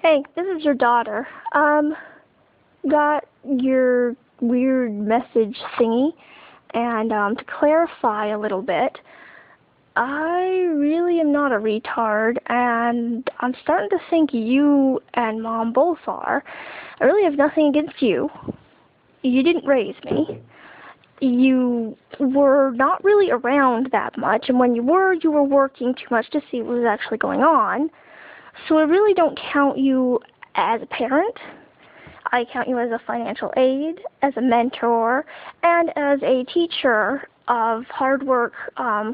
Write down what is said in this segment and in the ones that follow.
Hey, this is your daughter. Got your weird message thingy, and to clarify a little bit, I really am not a retard, and I'm starting to think you and Mom both are. I really have nothing against you. You didn't raise me. You were not really around that much, and when you were working too much to see what was actually going on. So I really don't count you as a parent. I count you as a financial aid, as a mentor, and as a teacher of hard work,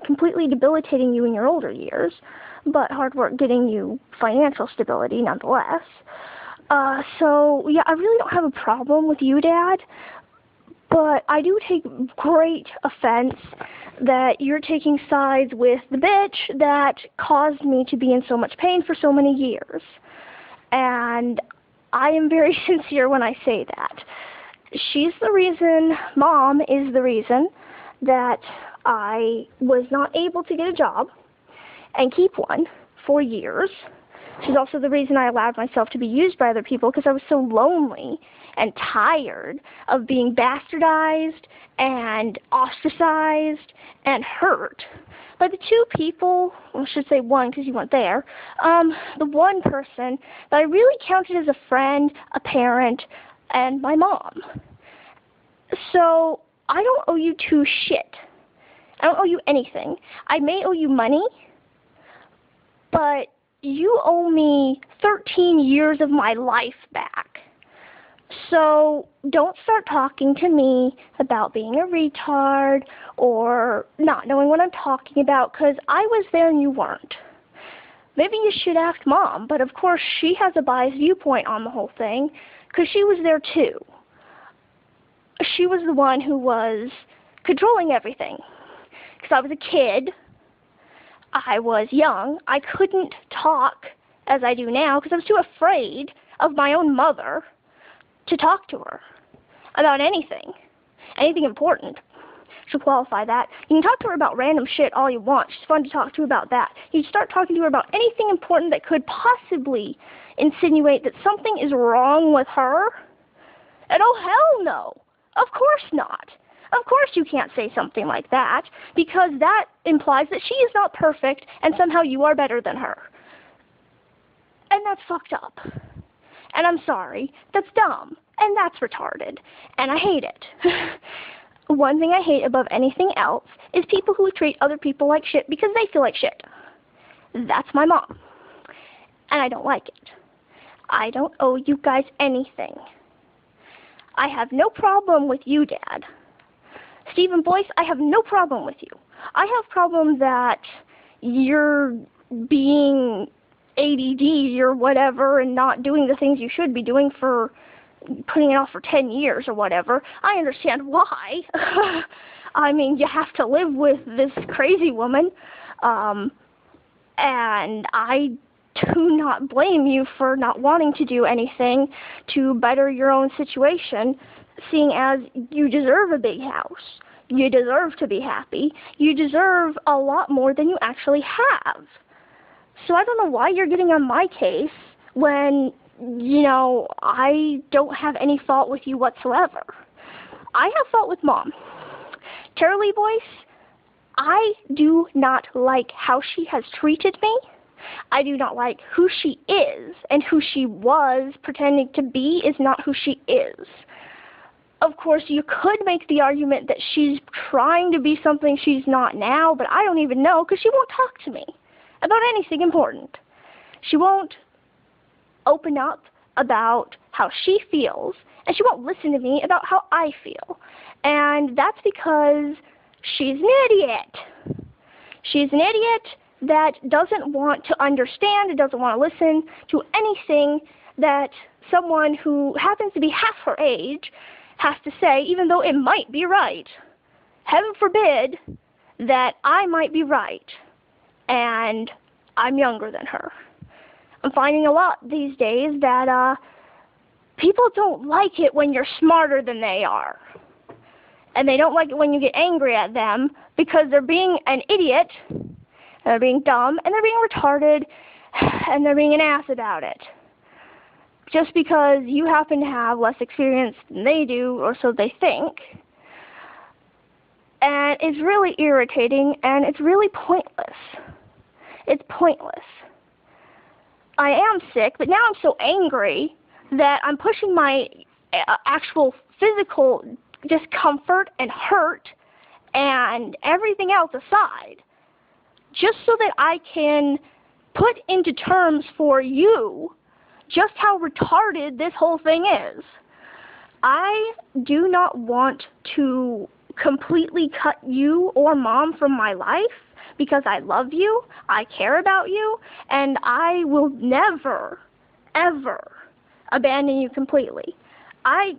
completely debilitating you in your older years, but hard work getting you financial stability nonetheless. So yeah, I really don't have a problem with you, Dad, but I do take great offense that you're taking sides with the bitch that caused me to be in so much pain for so many years. And I am very sincere when I say that. She's the reason, Mom is the reason, that I was not able to get a job and keep one for years. She's also the reason I allowed myself to be used by other people because I was so lonely and tired of being bastardized and ostracized and hurt by the two people, well, I should say one because you weren't there, the one person that I really counted as a friend, a parent, and my mom. So I don't owe you two shit. I don't owe you anything. I may owe you money, but you owe me 13 years of my life back. So don't start talking to me about being a retard or not knowing what I'm talking about, because I was there and you weren't. Maybe you should ask Mom, but of course she has a biased viewpoint on the whole thing because she was there too. She was the one who was controlling everything because I was a kid. I was young. I couldn't talk as I do now because I was too afraid of my own mother to talk to her about anything important. She'll qualify that. You can talk to her about random shit all you want. She's fun to talk to about that. You start talking to her about anything important that could possibly insinuate that something is wrong with her, and oh hell no, of course not. Of course you can't say something like that, because that implies that she is not perfect and somehow you are better than her. And that's fucked up. And I'm sorry, that's dumb, and that's retarded, and I hate it. One thing I hate above anything else is people who treat other people like shit because they feel like shit. That's my mom, and I don't like it. I don't owe you guys anything. I have no problem with you, Dad. Stephen Boyce, I have no problem with you. I have problem that you're being ADD or whatever and not doing the things you should be doing for putting it off for 10 years or whatever. I understand why. I mean, you have to live with this crazy woman, and I do not blame you for not wanting to do anything to better your own situation, seeing as you deserve a big house. You deserve to be happy. You deserve a lot more than you actually have. So I don't know why you're getting on my case when, you know, I don't have any fault with you whatsoever. I have fault with Mom. Tara Lee Boyce, I do not like how she has treated me. I do not like who she is, and who she was pretending to be is not who she is. Of course, you could make the argument that she's trying to be something she's not now, but I don't even know because she won't talk to me about anything important. She won't open up about how she feels, and she won't listen to me about how I feel. And that's because she's an idiot. She's an idiot that doesn't want to understand and doesn't want to listen to anything that someone who happens to be half her age has to say, even though it might be right. Heaven forbid that I might be right, and I'm younger than her. I'm finding a lot these days that people don't like it when you're smarter than they are. And they don't like it when you get angry at them because they're being an idiot, they're being dumb, and they're being retarded, and they're being an ass about it. just because you happen to have less experience than they do, or so they think. And it's really irritating, and it's really pointless. It's pointless. I am sick, but now I'm so angry that I'm pushing my actual physical discomfort and hurt and everything else aside, just so that I can put into terms for you just how retarded this whole thing is. I do not want to completely cut you or Mom from my life because I love you, I care about you, and I will never, ever abandon you completely. I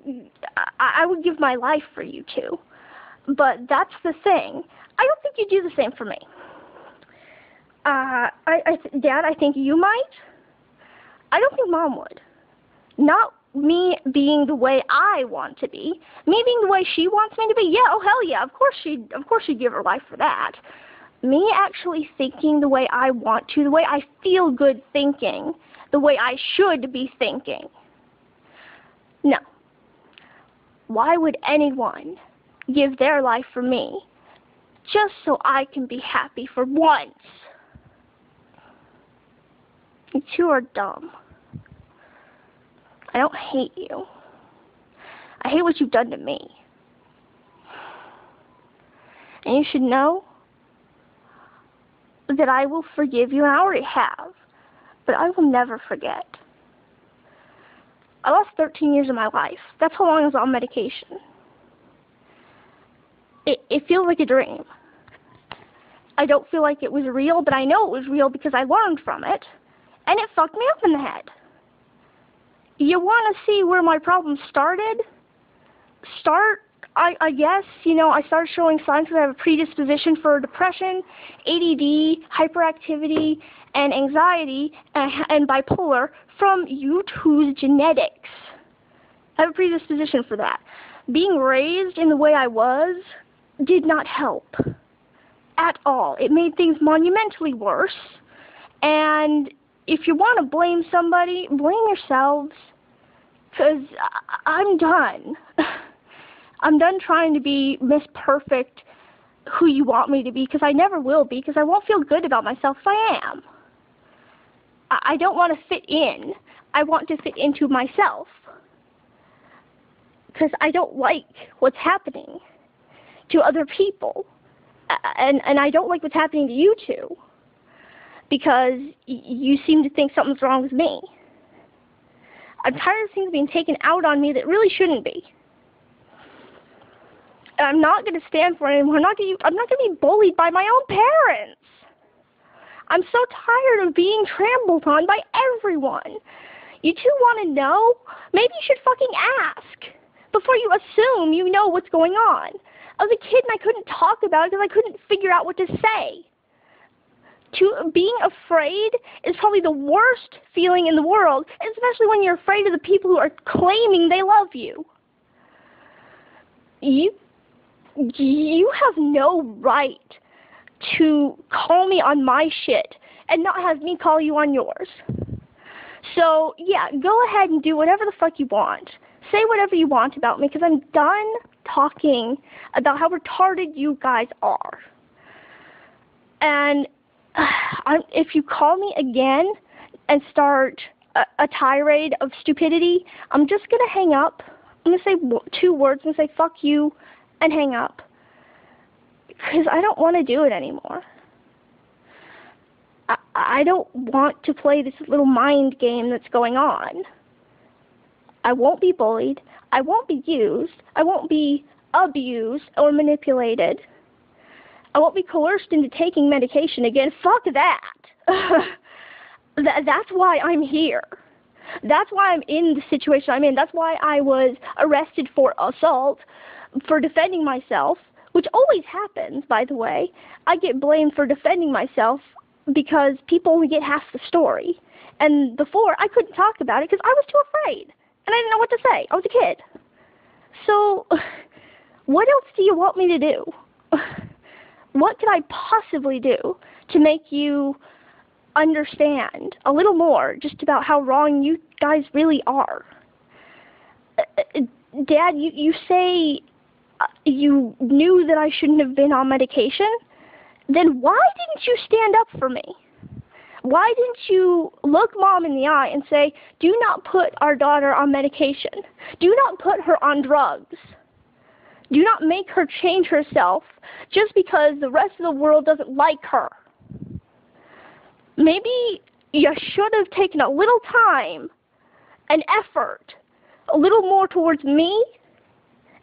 would give my life for you too. But that's the thing. I don't think you'd do the same for me. Dad, I think you might. I don't think Mom would. Not me being the way I want to be. Me being the way she wants me to be. Yeah, oh hell yeah. Of course she'd give her life for that. Me actually thinking the way I want to, the way I feel good thinking, the way I should be thinking. No. Why would anyone give their life for me just so I can be happy for once? You two are dumb. I don't hate you. I hate what you've done to me. And you should know that I will forgive you, and I already have, but I will never forget. I lost 13 years of my life. That's how long I was on medication. It feels like a dream. I don't feel like it was real, but I know it was real because I learned from it, and it fucked me up in the head. You want to see where my problem started? I guess, I started showing signs that I have a predisposition for depression, ADD, hyperactivity, and anxiety, and bipolar from U2's genetics. I have a predisposition for that. Being raised in the way I was did not help at all. It made things monumentally worse. And if you want to blame somebody, blame yourselves. Because I'm done. I'm done trying to be Miss Perfect, who you want me to be, because I never will be, because I won't feel good about myself if I am. I don't want to fit in. I want to fit into myself. Because I don't like what's happening to other people. And I don't like what's happening to you two. Because you seem to think something's wrong with me. I'm tired of things being taken out on me that really shouldn't be. And I'm not going to stand for it anymore. I'm not going to be bullied by my own parents. I'm so tired of being trampled on by everyone. You two want to know? Maybe you should fucking ask before you assume you know what's going on. I was a kid and I couldn't talk about it because I couldn't figure out what to say. Being afraid is probably the worst feeling in the world, especially when you're afraid of the people who are claiming they love you. You have no right to call me on my shit and not have me call you on yours. So, yeah, go ahead and do whatever the fuck you want. Say whatever you want about me, because I'm done talking about how retarded you guys are. And if you call me again and start a tirade of stupidity, I'm just going to hang up. I'm going to say 2 words. I'm going to say, fuck you, and hang up. Because I don't want to do it anymore. I don't want to play this little mind game that's going on. I won't be bullied. I won't be used. I won't be abused or manipulated. I won't be coerced into taking medication again. Fuck that. That's why I'm here. That's why I'm in the situation I'm in. That's why I was arrested for assault, for defending myself, which always happens, by the way. I get blamed for defending myself because people only get half the story. And before, I couldn't talk about it because I was too afraid. And I didn't know what to say. I was a kid. So, what else do you want me to do? What could I possibly do to make you understand a little more just about how wrong you guys really are. Dad, you say you knew that I shouldn't have been on medication? Then why didn't you stand up for me? Why didn't you look Mom in the eye and say, do not put our daughter on medication. Do not put her on drugs. Do not make her change herself just because the rest of the world doesn't like her. Maybe you should have taken a little time and effort, a little more towards me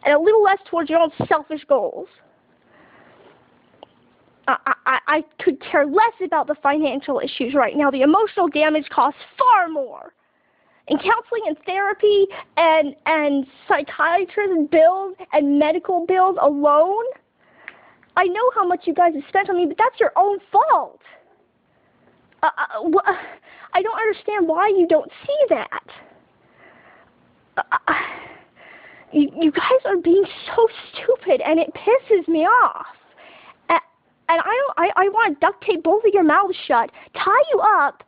and a little less towards your own selfish goals. I could care less about the financial issues right now. The emotional damage costs far more. And counseling and therapy and psychiatrist bills and medical bills alone, I know how much you guys have spent on me, but that's your own fault. I don't understand why you don't see that. You guys are being so stupid, and it pisses me off. And I want to duct tape both of your mouths shut, tie you up,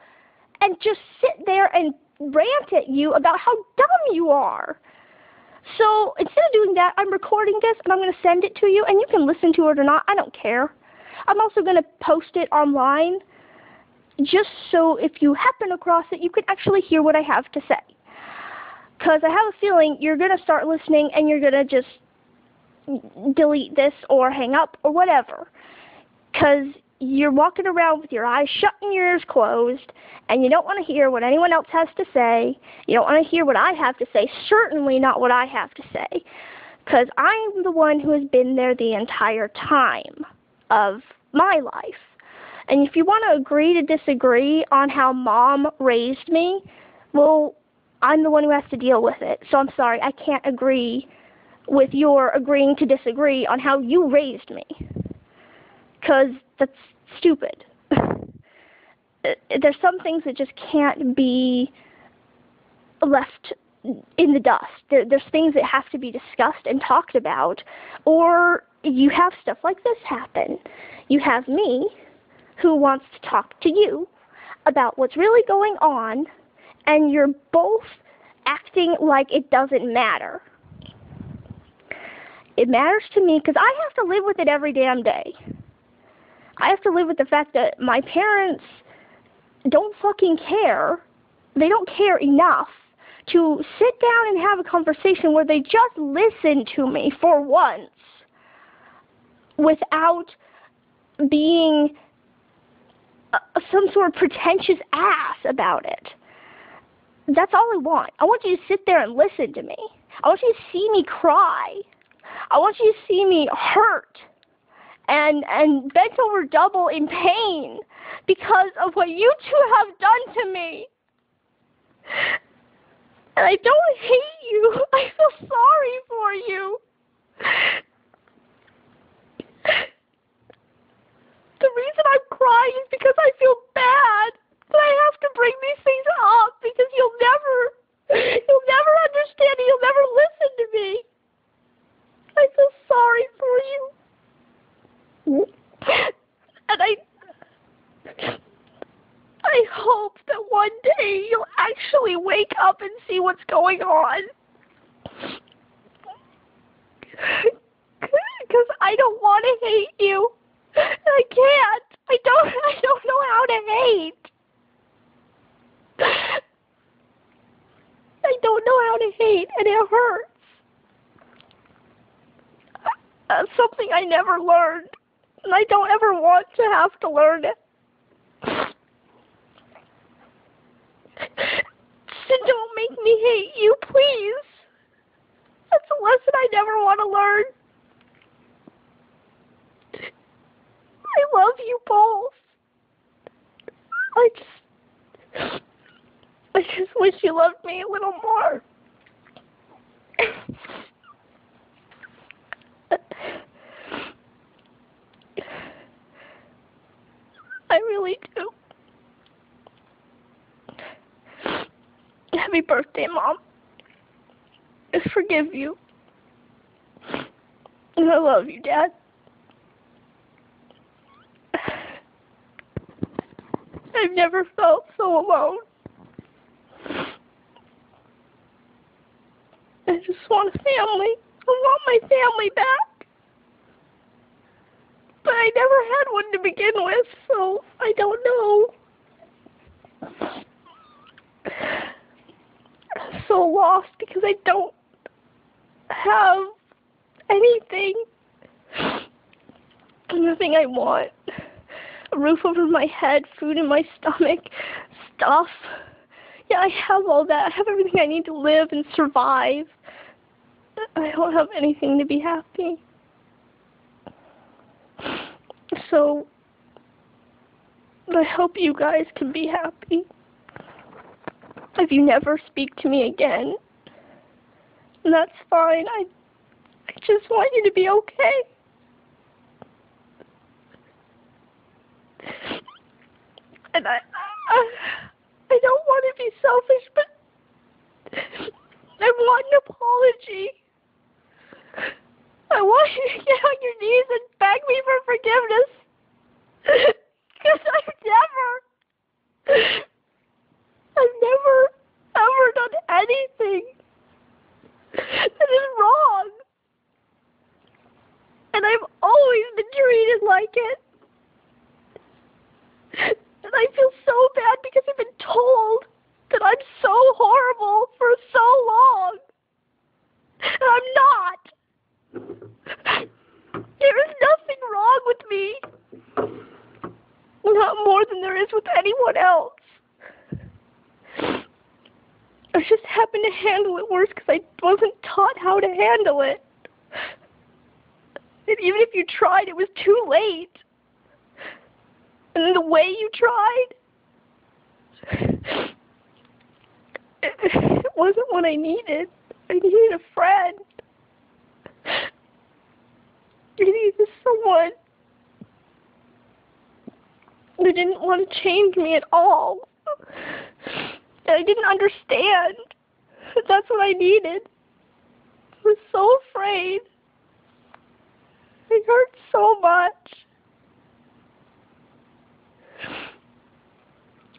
and just sit there and rant at you about how dumb you are. So instead of doing that, I'm recording this, and I'm going to send it to you, and you can listen to it or not. I don't care. I'm also going to post it online, just so if you happen across it, you can actually hear what I have to say. Because I have a feeling you're going to start listening, and you're going to just delete this or hang up or whatever. Because you're walking around with your eyes shut and your ears closed, and you don't want to hear what anyone else has to say. You don't want to hear what I have to say, certainly not what I have to say, because I'm the one who has been there the entire time of my life. And if you want to agree to disagree on how Mom raised me, well, I'm the one who has to deal with it. So I'm sorry, I can't agree with your agreeing to disagree on how you raised me. Because that's stupid. There's some things that just can't be left in the dust. There's things that have to be discussed and talked about, or you have stuff like this happen. You have me, who wants to talk to you about what's really going on, and you're both acting like it doesn't matter. It matters to me because I have to live with it every damn day. I have to live with the fact that my parents don't fucking care. They don't care enough to sit down and have a conversation where they just listen to me for once without being some sort of pretentious ass about it. That's all I want. I want you to sit there and listen to me. I want you to see me cry. I want you to see me hurt and bent over double in pain because of what you two have done to me. And I don't hate you. I feel sorry for you. The reason I'm crying is because I feel bad that I have to bring these things up because you'll never understand and you'll never listen to me. I feel sorry for you. And I hope that one day you'll actually wake up and see what's going on. Because I don't want to hate you. I can't. I don't know how to hate. I don't know how to hate, and it hurts. That's something I never learned, and I don't ever want to have to learn it. So don't make me hate you, please. That's a lesson I never want to learn. I love you both. I just wish you loved me a little more. I really do. Happy birthday, Mom. I forgive you. And I love you, Dad. I I've never felt so alone. I just want a family. I want my family back. But I never had one to begin with, so I don't know. I'm so lost because I don't have anything. Nothing I want. A roof over my head, food in my stomach, stuff. Yeah, I have all that. I have everything I need to live and survive. I don't have anything to be happy. So, I hope you guys can be happy. If you never speak to me again, that's fine. I just want you to be okay. And I don't want to be selfish, but I want an apology. I want you to get on your knees and beg me for forgiveness. Because I've never, ever done anything that is wrong. And I've always been treated like it. And I feel so bad because I've been told that I'm so horrible for so long. And I'm not. There is nothing wrong with me. Not more than there is with anyone else. I just happen to handle it worse because I wasn't taught how to handle it. And even if you tried, it was too late. And the way you tried, it wasn't what I needed. I needed a friend. I needed someone who didn't want to change me at all. And I didn't understand that that's what I needed. I was so afraid. It hurt so much.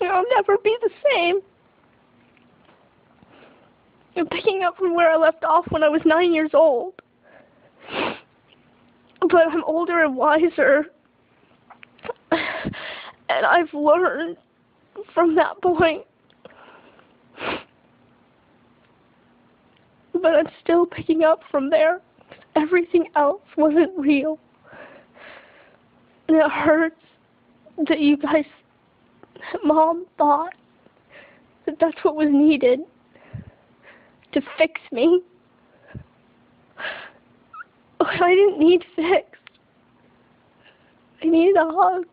I'll never be the same. I'm picking up from where I left off when I was 9 years old. But I'm older and wiser. And I've learned from that point. But I'm still picking up from there. Everything else wasn't real. And it hurts that you guys, Mom, thought that that's what was needed to fix me. I didn't need fixed. I needed a hug.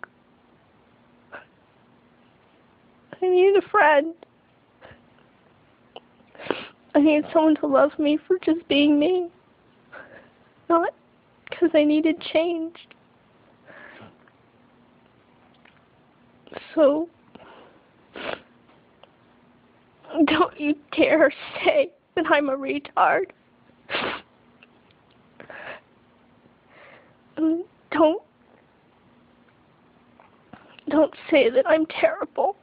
I needed a friend. I needed someone to love me for just being me. Not because I needed change. So, don't you dare say that I'm a retard. Don't say that I'm terrible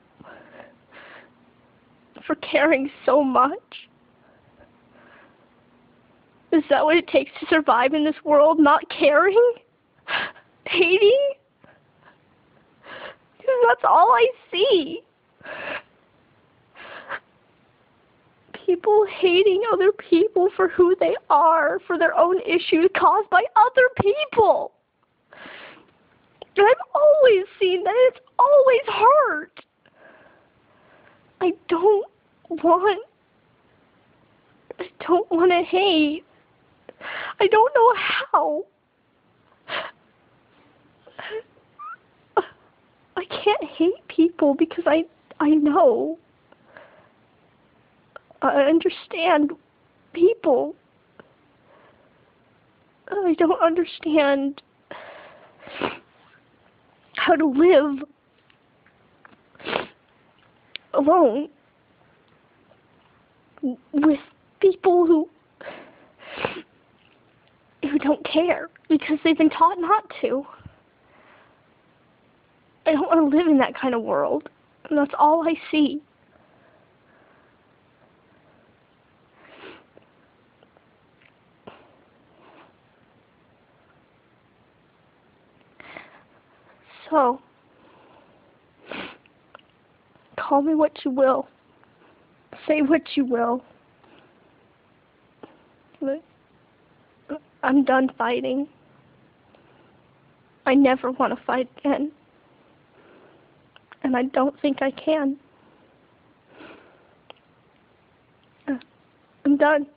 for caring so much. Is that what it takes to survive in this world? Not caring? Hating? Because that's all I see. People hating other people for who they are, for their own issues caused by other people. And I've always seen that it's always hurt. I don't want to hate. I don't know how. I can't hate people because I know. I understand people. I don't understand how to live alone with people who don't care because they've been taught not to. I don't want to live in that kind of world. And that's all I see. So, call me what you will. Say what you will. But I'm done fighting. I never want to fight again. And I don't think I can. I'm done.